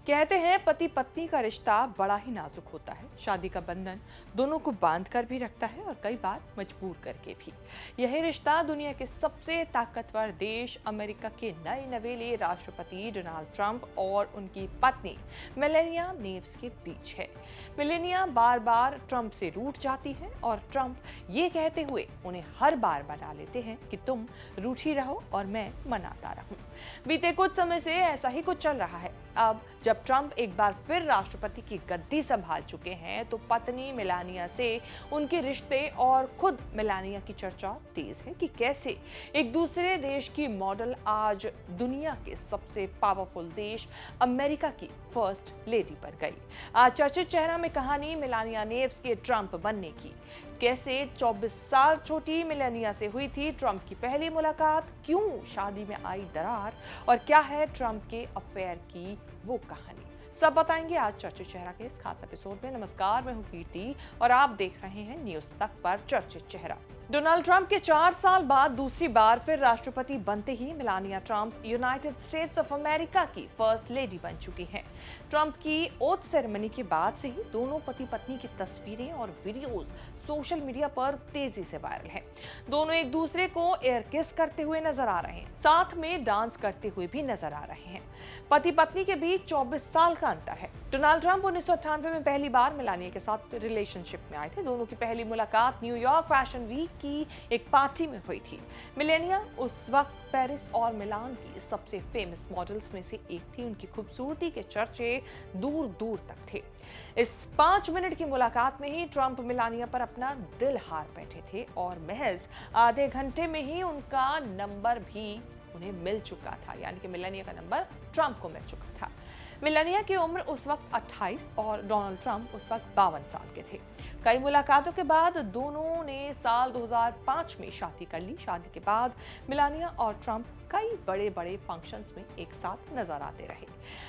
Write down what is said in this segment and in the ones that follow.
कहते हैं पति पत्नी का रिश्ता बड़ा ही नाजुक होता है। शादी का बंधन दोनों को बांध कर भी रखता है और कई बार मजबूर करके भी। यही रिश्ता दुनिया के सबसे ताकतवर देश अमेरिका के नए नवेले राष्ट्रपति डोनाल्ड ट्रंप और उनकी पत्नी मेलानिया नेव्स के बीच है। मेलानिया बार बार ट्रंप से रूठ जाती है और ट्रंप ये कहते हुए उन्हें हर बार मना लेते हैं कि तुम रूठी रहो और मैं मनाता रहूं। बीते कुछ समय से ऐसा ही कुछ चल रहा है। अब जब ट्रंप एक बार फिर राष्ट्रपति की गद्दी संभाल चुके हैं तो पत्नी मेलानिया से उनके रिश्ते और खुद मेलानिया की चर्चा तेज है कि कैसे एक दूसरे देश की मॉडल आज दुनिया के सबसे पावरफुल देश अमेरिका की फर्स्ट लेडी पर गई। आज चर्चित चेहरा में कहानी मेलानिया नेव्स के ट्रंप बनने की। कैसे 24 साल छोटी मेलानिया से हुई थी ट्रंप की पहली मुलाकात, क्यों शादी में आई दरार और क्या है ट्रंप के अफेयर की वो कहानी, सब बताएंगे आज चर्चित चेहरा के इस खास एपिसोड में। नमस्कार, मैं हूं कीर्ति और आप देख रहे हैं न्यूज तक पर चर्चित चेहरा। डोनाल्ड ट्रंप के 4 साल बाद दूसरी बार फिर राष्ट्रपति बनते ही Melania Trump United States of America की फर्स्ट लेडी बन चुकी हैं। ट्रंप की ओथ सेरेमनी के बाद से ही दोनों पति पत्नी की तस्वीरें और वीडियोस सोशल मीडिया पर तेजी से वायरल हैं। दोनों एक दूसरे को एयर किस करते हुए नजर आ रहे हैं, साथ में डांस करते हुए भी नजर आ रहे हैं। पति पत्नी के बीच 24 साल का अंतर है। डोनाल्ड ट्रंप 1998 में पहली बार मेलानिया के साथ रिलेशनशिप में आए थे। दोनों की पहली मुलाकात न्यूयॉर्क फैशन वीक की एक पार्टी में हुई थी। मेलानिया उस वक्त पेरिस और मिलान की सबसे फेमस मॉडल्स में से एक थी। उनकी खूबसूरती के चर्चे दूर दूर तक थे। इस 5 मिनट की मुलाकात में ही ट्रंप मेलानिया पर अपना दिल हार बैठे थे और महज आधे घंटे में ही उनका नंबर भी उन्हें मिल चुका था, यानी कि मेलानिया का नंबर ट्रंप को मिल चुका था। मेलानिया की उम्र उस वक्त 28 और डोनाल्ड ट्रंप उस वक्त 52 साल के थे। कई मुलाकातों के बाद दोनों ने साल 2005 में शादी कर ली। शादी के बाद मेलानिया और ट्रंप कई बड़े बड़े फंक्शंस में एक साथ नजर आते रहे।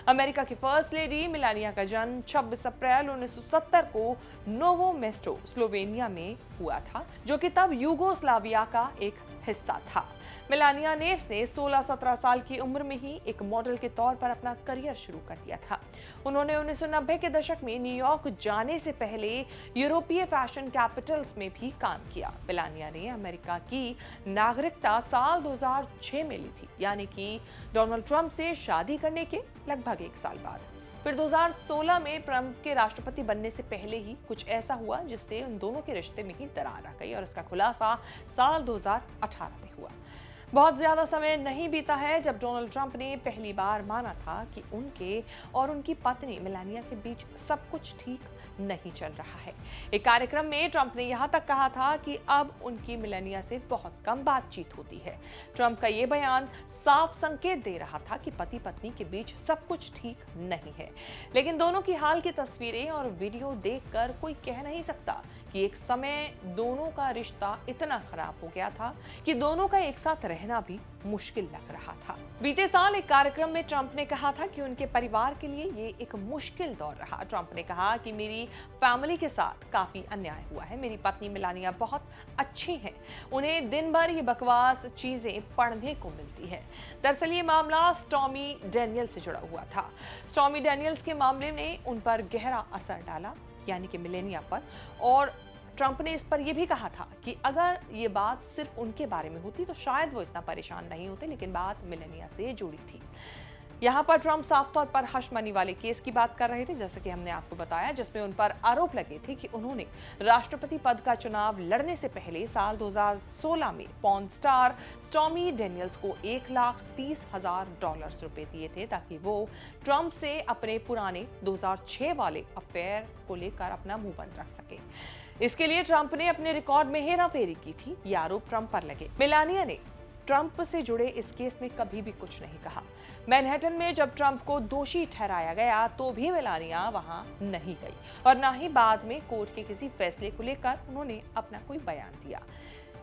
अमेरिका की फर्स्ट लेडी मेलानिया का जन्म 26 अप्रैल 1970 को नोवो मेस्टो स्लोवेनिया में हुआ था, जो कि तब यूगोस्लाविया का एक हिस्सा था। मेलानिया नेव्स ने 16-17 साल की उम्र में ही एक मॉडल के तौर पर अपना करियर शुरू कर दिया था। उन्होंने 1990 के दशक में न्यूयॉर्क जाने से पहले यूरोपीय फैशन कैपिटल्स में भी काम किया। मेलानिया ने अमेरिका की नागरिकता साल 2006 में ली थी, यानी कि डोनाल्ड ट्रंप से शादी करने के लगभग 1 साल बाद। फिर 2016 में ट्रंप के राष्ट्रपति बनने से पहले ही कुछ ऐसा हुआ जिससे उन दोनों के रिश्ते में ही दरार आ गई और इसका खुलासा साल 2018 में हुआ। बहुत ज्यादा समय नहीं बीता है जब डोनाल्ड ट्रंप ने पहली बार माना था कि उनके और उनकी पत्नी मेलानिया के बीच सब कुछ ठीक नहीं चल रहा है। एक कार्यक्रम में ट्रंप ने यहां तक कहा था कि अब उनकी मेलानिया से बहुत कम बातचीत होती है। ट्रंप का ये बयान साफ संकेत दे रहा था कि पति पत्नी के बीच सब कुछ ठीक नहीं है। लेकिन दोनों की हाल की तस्वीरें और वीडियो देखकर कोई कह नहीं सकता कि एक समय दोनों का रिश्ता इतना खराब हो गया था कि दोनों का एक साथ रहना भी मुश्किल लग रहा था। बीते साल एक कार्यक्रम में ट्रंप ने कहा था कि उनके परिवार के लिए ये एक मुश्किल दौर रहा। ट्रंप ने कहा कि मेरी फैमिली के साथ काफी अन्याय हुआ है। मेरी पत्नी मेलानिया बहुत अच्छी हैं। उन्हें दिन भर ये बकवास चीजें पढ़ने को मिलती है। दरअसल ये मामला स्टॉर्मी डेनियल्स से जुड़ा हुआ था। स्टॉर्मी डेनियल्स के मामले ने उन पर गहरा असर डाला, यानी कि मेलानिया पर, और ट्रंप ने इस पर यह भी कहा था कि अगर ये बात सिर्फ उनके बारे में होती तो शायद वो इतना परेशान नहीं होते, लेकिन बात मेलानिया से जुड़ी थी। यहाँ पर ट्रंप साफ तौर पर हश मनी वाले केस की बात कर रहे थे, जैसे कि हमने आपको बताया, जिसमें उन पर आरोप लगे थे कि उन्होंने राष्ट्रपति पद का चुनाव लड़ने से पहले साल 2016 में पॉर्न स्टार स्टॉर्मी डेनियल्स को $1,30,000 रुपए दिए थे ताकि वो ट्रंप से अपने पुराने 2006 वाले अफेयर को लेकर अपना मुंह बंद रख सके। इसके लिए ट्रंप ने अपने रिकॉर्ड में हेराफेरी की थी। ये आरोप ट्रंप पर लगे। मेलानिया ने ट्रंप से जुड़े इस केस में कभी भी कुछ नहीं कहा। मैनहट्टन में जब ट्रंप को दोषी ठहराया गया तो भी मेलानिया वहां नहीं गई और ना ही बाद में कोर्ट के किसी फैसले को लेकर उन्होंने अपना कोई बयान दिया।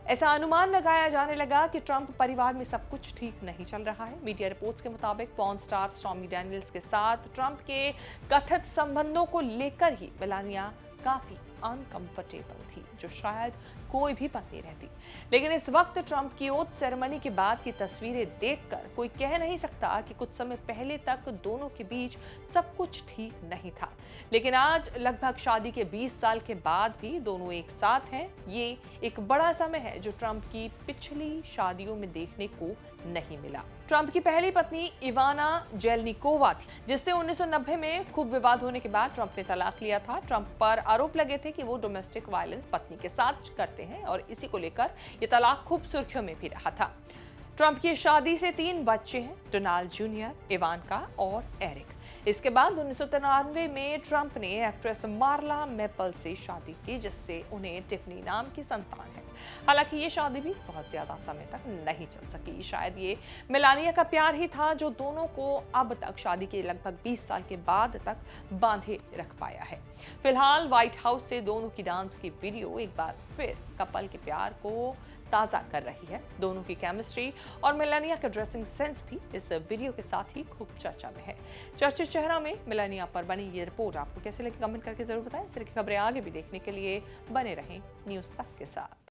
ऐसा अनुमान लगाया जाने लगा कि ट्रंप परिवार में सब कुछ ठीक नहीं चल रहा है। मीडिया रिपोर्ट्स के मुताबिक पॉर्न स्टार स्टॉर्मी डेनियल्स के साथ ट्रंप के कथित संबंधों को लेकर ही मेलानिया काफी अनकंफर्टेबल थी, जो शायद कोई भी पत्नी रहती। लेकिन इस वक्त ट्रंप की ओथ सेरेमनी के बाद की तस्वीरें देखकर कोई कह नहीं सकता कि कुछ समय पहले तक दोनों के बीच सब कुछ ठीक नहीं था। लेकिन आज लगभग शादी के 20 साल के बाद भी दोनों एक साथ हैं। ये एक बड़ा समय है जो ट्रंप की पिछली शादियों में देखने को नहीं मिला। ट्रंप की पहली पत्नी इवाना जेलनिकोवा थी, जिससे 1990 में खूब विवाद होने के बाद ट्रंप ने तलाक लिया था। ट्रंप पर आरोप लगे थे कि वो डोमेस्टिक वायलेंस पत्नी के साथ करते हैं और इसी को लेकर ये तलाक खूब सुर्खियों में भी रहा था। ट्रंप की शादी से 3 बच्चे हैं, डोनाल्ड जूनियर, इवानका और एरिक। इसके बाद 1993 में ट्रंप ने एक्ट्रेस मार्ला मेपल से शादी की, जिससे उन्हें टिफनी नाम की संतान है। हालांकि ये शादी भी बहुत ज्यादा समय तक नहीं चल सकी। शायद ये मेलानिया का प्यार ही था जो दोनों को अब तक शादी के लगभग 20 साल के बाद तक बांधे रख पाया है। फिलहाल व्हाइट हाउस से दोनों की डांस की वीडियो एक बार फिर कपल के प्यार को ताज़ा कर रही है। दोनों की केमिस्ट्री और मेलानिया का ड्रेसिंग सेंस भी इस वीडियो के साथ ही खूब चर्चा में है। चर्चित चेहरा में मेलानिया पर बनी ये रिपोर्ट आपको कैसे लगी, कमेंट करके जरूर बताएं। इस तरह की खबरें आगे भी देखने के लिए बने रहें न्यूज़ तक के साथ।